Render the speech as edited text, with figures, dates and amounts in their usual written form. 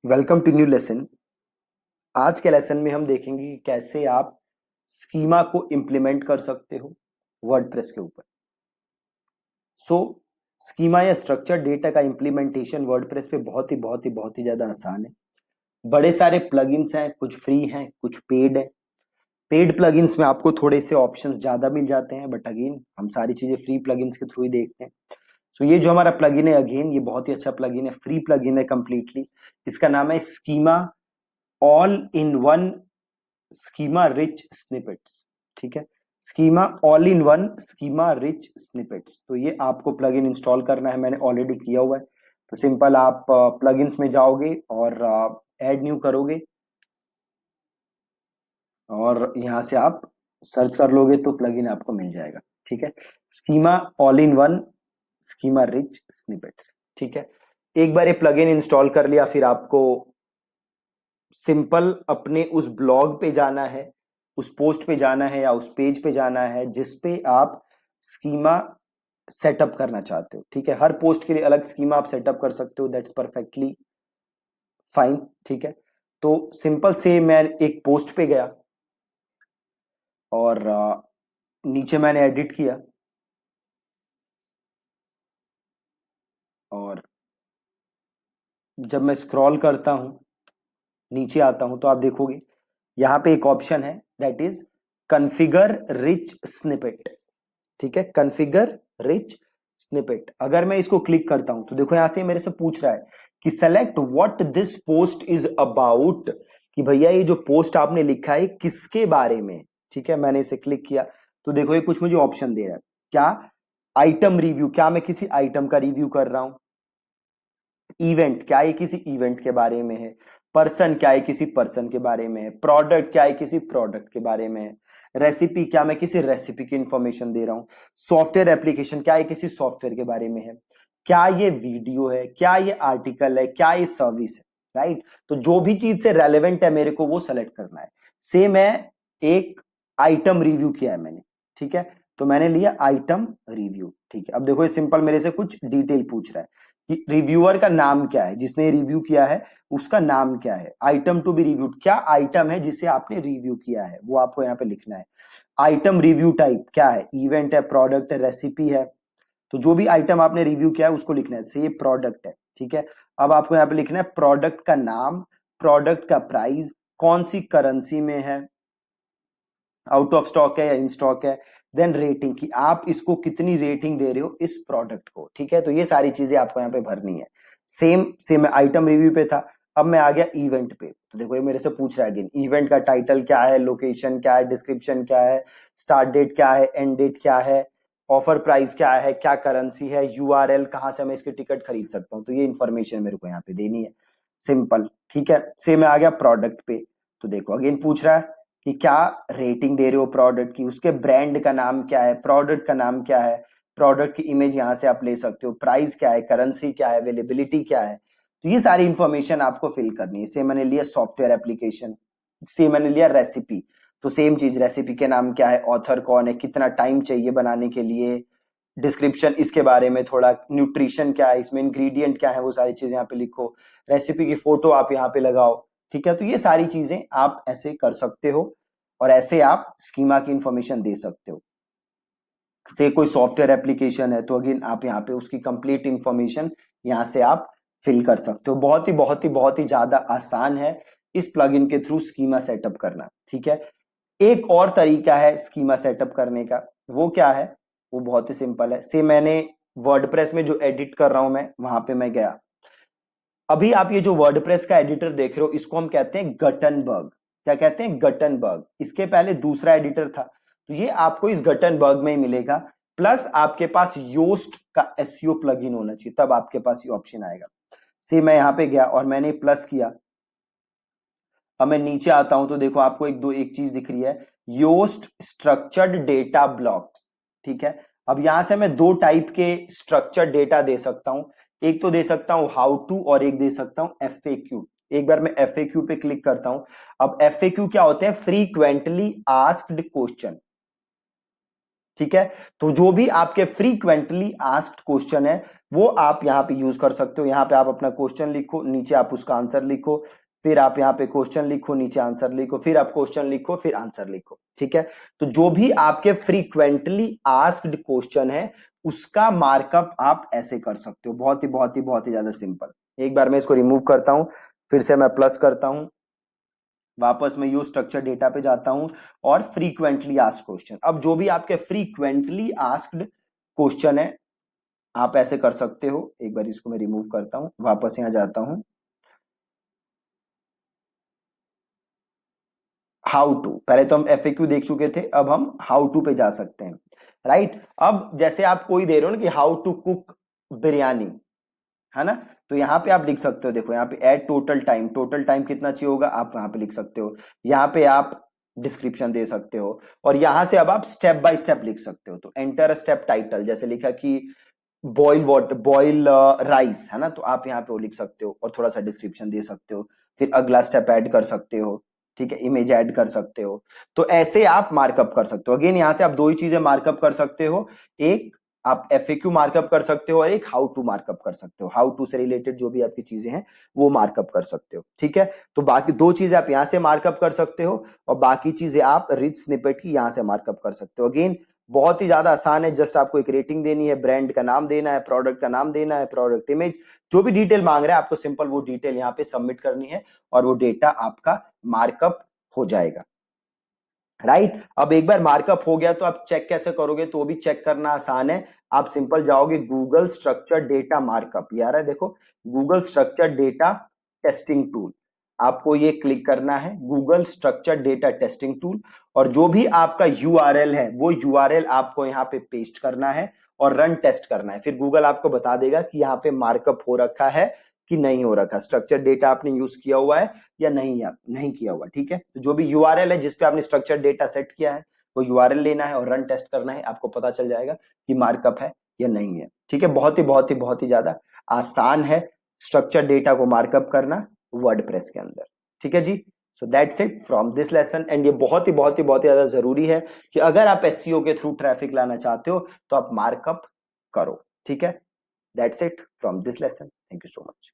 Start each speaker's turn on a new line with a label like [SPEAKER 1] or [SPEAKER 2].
[SPEAKER 1] Welcome to new lesson. आज के lesson में हम देखेंगे कि कैसे आप स्कीमा को इम्प्लीमेंट कर सकते हो वर्डप्रेस के ऊपर। सो स्कीमा या स्ट्रक्चर डेटा का इम्प्लीमेंटेशन वर्डप्रेस पे बहुत ही ज्यादा आसान है। बड़े सारे प्लगइन्स हैं, कुछ फ्री हैं, कुछ पेड है। पेड प्लगइन्स में आपको थोड़े से ऑप्शंस ज्यादा मिल जाते हैं, बट अगेन हम सारी चीजें फ्री प्लगइन्स के थ्रू ही देखते हैं। सो ये जो हमारा प्लगइन है, अगेन ये बहुत ही अच्छा प्लगइन है, फ्री प्लगइन है कंप्लीटली। इसका नाम है schema all in one schema rich snippets. ठीक है, schema all in one schema rich snippets. तो ये आपको प्लगइन इंस्टॉल करना है, मैंने ऑलरेडी किया हुआ है। तो सिंपल आप प्लगइन्स में जाओगे और ऐड न्यू करोगे और यहां से आप सर्च कर लोगे तो प्लगइन आपको मिल जाएगा। ठीक है, schema all in one schema rich snippets. ठीक है, एक बार ये प्लगइन इंस्टॉल कर लिया, फिर आपको सिंपल अपने उस ब्लॉग पे जाना है, उस पोस्ट पे जाना है या उस पेज पे जाना है जिस पे आप स्कीमा सेटअप करना चाहते हो। ठीक है, हर पोस्ट के लिए अलग स्कीमा आप सेटअप कर सकते हो, दैट्स परफेक्टली फाइन। ठीक है, तो सिंपल से मैं एक पोस्ट पे गया और नीचे मैंने एडिट किया और जब मैं स्क्रॉल करता हूं, नीचे आता हूं, तो आप देखोगे यहां पे एक ऑप्शन है, that is configure rich snippet. ठीक है, कॉन्फ़िगर रिच स्निपेट। अगर मैं इसको क्लिक करता हूं तो देखो यहां से मेरे से पूछ रहा है कि select what this post is about, कि भैया ये जो पोस्ट आपने लिखा है किसके बारे में। ठीक है, मैंने इसे क्लिक किया तो देखो ये कुछ मुझे ऑप्शन दे रहा है। क्या? आइटम रिव्यू, क्या मैं किसी आइटम का रिव्यू कर रहा हूं। इवेंट, क्या ये किसी इवेंट के बारे में है। पर्सन, क्या ये किसी पर्सन के बारे में है। प्रोडक्ट, क्या ये किसी प्रोडक्ट के बारे में है। रेसिपी, क्या मैं किसी रेसिपी की इंफॉर्मेशन दे रहा हूं। सॉफ्टवेयर एप्लीकेशन, क्या ये किसी सॉफ्टवेयर के बारे में है। क्या ये वीडियो है, क्या ये आर्टिकल है, क्या ये सर्विस है। राइट, तो जो भी चीज से रेलेवेंट है मेरे को वो सेलेक्ट करना है। से मैं एक आइटम रिव्यू किया है मैंने। ठीक है, तो मैंने लिया आइटम रिव्यू। ठीक है, अब देखो ये सिंपल मेरे से कुछ डिटेल पूछ रहा है कि रिव्यूअर का नाम क्या है, जिसने रिव्यू किया है उसका नाम क्या है। आइटम टू बी रिव्यूड, क्या आइटम है जिसे आपने रिव्यू किया है वो आपको यहाँ पे लिखना है। आइटम रिव्यू टाइप क्या है, इवेंट है, प्रोडक्ट है, रेसिपी है। तो जो भी आइटम आपने रिव्यू किया है उसको लिखना है। से ये प्रोडक्ट है। ठीक है, अब आपको यहाँ पे लिखना है प्रोडक्ट का नाम, प्रोडक्ट का प्राइस, कौन सी करेंसी में है, आउट ऑफ स्टॉक है या इन स्टॉक है। देन रेटिंग, कि आप इसको कितनी रेटिंग दे रहे हो इस प्रोडक्ट को। ठीक है, तो ये सारी चीजें आपको यहाँ पे भरनी है। सेम सेम आइटम रिव्यू पे था, अब मैं आ गया इवेंट पे। तो देखो ये मेरे से पूछ रहा है अगेन, इवेंट का टाइटल क्या है, लोकेशन क्या है, डिस्क्रिप्शन क्या है, स्टार्ट डेट क्या है, एंड डेट क्या है, ऑफर प्राइस क्या है, क्या करेंसी है, यूआरएल, कहां से मैं इसके टिकट खरीद सकता हूँ। तो ये इन्फॉर्मेशन मेरे को यहाँ पे देनी है, सिंपल। ठीक है, सेम मैं आ गया प्रोडक्ट पे। तो देखो अगेन पूछ रहा है कि क्या रेटिंग दे रहे हो प्रोडक्ट की, उसके ब्रांड का नाम क्या है, प्रोडक्ट का नाम क्या है, प्रोडक्ट की इमेज यहां से आप ले सकते हो, प्राइस क्या है, करेंसी क्या है, अवेलेबिलिटी क्या है। तो ये सारी इंफॉर्मेशन आपको फिल करनी है। से मैंने लिया सॉफ्टवेयर एप्लीकेशन, से मैंने लिया रेसिपी। तो सेम चीज, रेसिपी के नाम क्या है, ऑथर कौन है, कितना टाइम चाहिए बनाने के लिए, डिस्क्रिप्शन इसके बारे में थोड़ा, न्यूट्रिशन क्या है इसमें, इंग्रेडिएंट क्या है, वो सारी चीजें यहाँ पे लिखो। रेसिपी की फोटो आप यहाँ पे लगाओ। ठीक है, तो ये सारी चीजें आप ऐसे कर सकते हो और ऐसे आप स्कीमा की इंफॉर्मेशन दे सकते हो। से कोई सॉफ्टवेयर एप्लीकेशन है तो अगेन आप यहाँ पे उसकी कंप्लीट इंफॉर्मेशन यहाँ से आप फिल कर सकते हो। बहुत ही ज्यादा आसान है इस प्लगइन के थ्रू स्कीमा सेटअप करना। ठीक है, एक और तरीका है स्कीमा सेटअप करने का, वो क्या है, वो बहुत ही सिंपल है। से मैंने वर्डप्रेस में जो एडिट कर रहा हूं मैं, वहां पे मैं गया। अभी आप ये जो वर्डप्रेस का एडिटर देख रहे हो इसको हम कहते हैं गटनबर्ग। क्या कहते हैं? गटनबर्ग। इसके पहले दूसरा एडिटर था, तो ये आपको इस गटनबर्ग में ही मिलेगा। प्लस आपके पास योस्ट का एसईओ प्लगइन होना चाहिए, तब आपके पास ये ऑप्शन आएगा। से मैं यहां पे गया और मैंने प्लस किया। अब मैं नीचे आता हूं तो देखो आपको एक चीज दिख रही है, योस्ट स्ट्रक्चर्ड डेटा ब्लॉक्स। ठीक है, अब यहां से मैं दो टाइप के स्ट्रक्चर्ड डेटा दे सकता हूं। एक तो दे सकता हूं हाउ टू और एक दे सकता हूं एफएक्यू। एक बार मैं एफएक्यू पे क्लिक करता हूं। अब एफएक्यू क्या होते हैं? Frequently asked question. ठीक है। तो जो भी आपके फ्रीक्वेंटली आस्क्ड क्वेश्चन है वो आप यहाँ पे यूज कर सकते हो। यहाँ पे आप अपना क्वेश्चन लिखो, नीचे आप उसका आंसर लिखो, फिर आप यहाँ पे क्वेश्चन लिखो, नीचे आंसर लिखो, फिर आप क्वेश्चन लिखो, फिर आंसर लिखो। ठीक है। तो जो भी आपके फ्रीक्वेंटली आस्क्ड क्वेश्चन है उसका मार्कअप आप ऐसे कर सकते हो। बहुत ही बहुत ही बहुत ही ज्यादा सिंपल। एक बार मैं इसको रिमूव करता हूं, फिर से मैं प्लस करता हूं, वापस मैं यूज स्ट्रक्चर डेटा पे जाता हूं और फ्रीक्वेंटली आस्क्ड क्वेश्चन। अब जो भी आपके फ्रीक्वेंटली आस्क्ड क्वेश्चन है आप ऐसे कर सकते हो। एक बार इसको मैं रिमूव करता हूं, वापस यहां जाता हूं, हाउ टू। पहले तो हम एफएक्यू देख चुके थे, अब हम हाउ टू पे जा सकते हैं। राइट। अब जैसे आप कोई दे रहे हो ना कि हाउ टू कुक बिरयानी, है ना, तो यहाँ पे आप लिख सकते हो, देखो यहाँ पे add total time, total time कितना चाहिए होगा आप यहाँ पे लिख सकते हो। यहाँ पे आप डिस्क्रिप्शन दे सकते हो और यहां से अब आप स्टेप बाय स्टेप लिख सकते हो। तो एंटर स्टेप टाइटल, जैसे लिखा कि बॉयल वाटर, बॉयल राइस, है ना, तो आप यहाँ पे वो लिख सकते हो और थोड़ा सा डिस्क्रिप्शन दे सकते हो। फिर अगला स्टेप ऐड कर सकते हो। ठीक है, इमेज ऐड कर सकते हो। तो ऐसे आप मार्कअप कर सकते हो। अगेन यहाँ से आप दो ही चीजें मार्कअप कर सकते हो, एक आप एफएक्यू मार्कअप कर सकते हो और एक हाउ टू मार्कअप कर सकते हो। हाउ टू से रिलेटेड जो भी आपकी चीजें हैं वो मार्कअप कर सकते हो। ठीक है, तो बाकी दो चीजें आप यहाँ से मार्कअप कर सकते हो और बाकी चीजें आप रिच स्निपेट की यहाँ से मार्कअप कर सकते हो। अगेन बहुत ही ज्यादा आसान है, जस्ट आपको एक रेटिंग देनी है, ब्रांड का नाम देना है, प्रोडक्ट का नाम देना है, प्रोडक्ट इमेज, जो भी डिटेल मांग रहा है आपको सिंपल वो डिटेल यहाँ पे सबमिट करनी है और वो डेटा आपका मार्कअप हो जाएगा। राइट। अब एक बार मार्कअप हो गया तो आप चेक कैसे करोगे, तो वो भी चेक करना आसान है। आप सिंपल जाओगे गूगल स्ट्रक्चर डेटा मार्कअप, यार है देखो, Google structure data testing tool, आपको ये क्लिक करना है, Google structure data testing tool. और जो भी आपका यूआरएल है वो यूआरएल आपको यहाँ पे पेस्ट करना है और रन टेस्ट करना है। फिर गूगल आपको बता देगा कि यहाँ पे मार्कअप हो रखा है कि नहीं हो रखा, स्ट्रक्चर डेटा आपने यूज किया हुआ है या नहीं किया हुआ। ठीक है, तो जो भी यूआरएल है जिसपे आपने स्ट्रक्चर डेटा सेट किया है वो यूआरएल लेना है और रन टेस्ट करना है, आपको पता चल जाएगा कि मार्कअप है या नहीं है। ठीक है, बहुत ही बहुत ही बहुत ही ज्यादा आसान है स्ट्रक्चर डेटा को मार्कअप करना वर्डप्रेस के अंदर। ठीक है जी, so that's it from this lesson. And ये बहुत ही बहुत ही बहुत ही ज्यादा जरूरी है कि अगर आप एसईओ के थ्रू ट्रैफिक लाना चाहते हो तो आप मार्कअप करो। ठीक है, that's it from this lesson. Thank you so much.